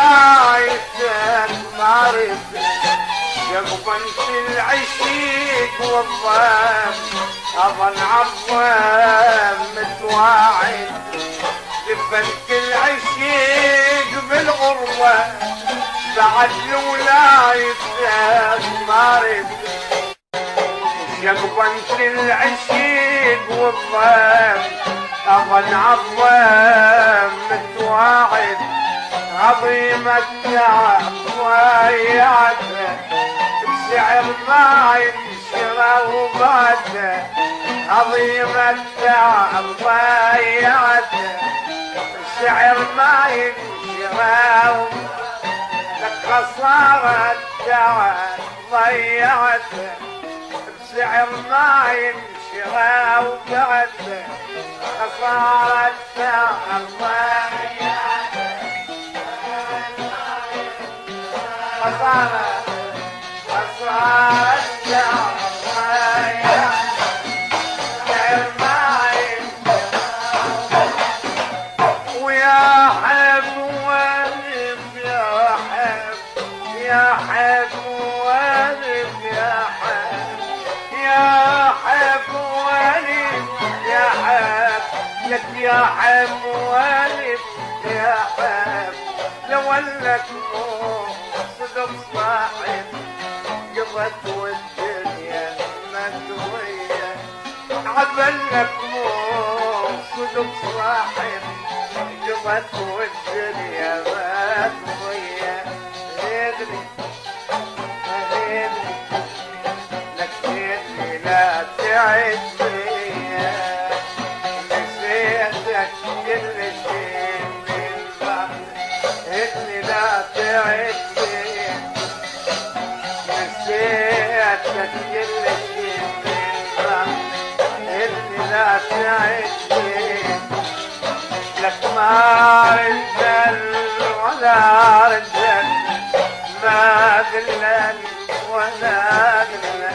ولايتك معرفة يقبل في العشيق والظام أظن عظام متواعد دفنك العشيق بالغربة بعد ولايتك معرفة يقبل في العشيق والظام أظن عظام متواعد عظيمة التعب ضيعته بسعر ما ينشرى وباته عظيمة التعب ضيعته بسعر ما ينشرى لك خسارة التعب ضيعته بسعر ما ينشرى وباته خسارة التعب ضيعته خسارة التعب ويا حب والف يا حب يا حب والف يا حب يا حب والف يا حب لك يا حب والف يا حب لو لك صدق صاحب قضت والدنيا مدوية عبلك مو صدق صاحب قضت والدنيا مدوية هدني هدني لك هدني لا تعد فيا نسيتك كل شيء من بعد هدني لا تعد فيا نسيتك كل شيء من بعد هدني لا تعد فيا لك ما رجل ولا رجل ما قلن ولا قلن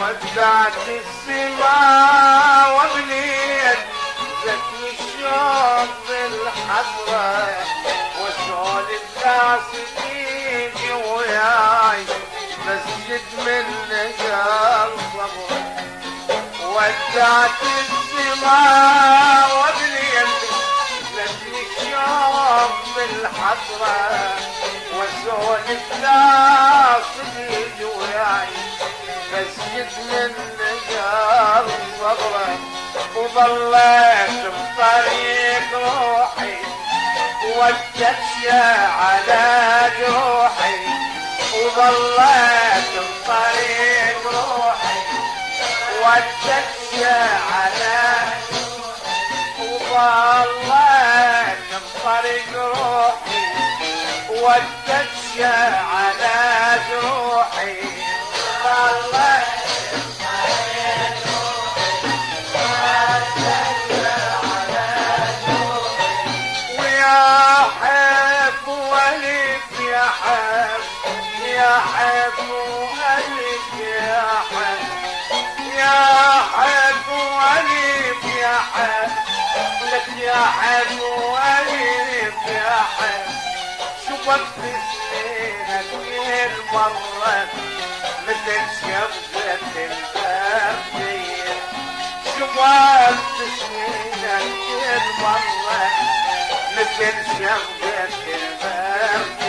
ودعت السماء وبنيت زكي الشوق بالحسرة وشول الناس تيجي وياي مسجد من نجال صبر ودعت السماء وبنيت زكي الشوق بالحسرة وشول الناس تيجي وياي مسجد من نجار صبرك وظليت بطريق روحي واتشى على جروحي وظليت بطريق روحي واتشى على وظليت بطريق روحي واتشى على جروحي ويا حب والف يا حب يا حب والف يا حب يا حب والف يا حب لك يا حب والف يا حب شوفك في سنينك المرة مثل شبكة البردية شوفك في سنينك المرة مثل شبكة البردية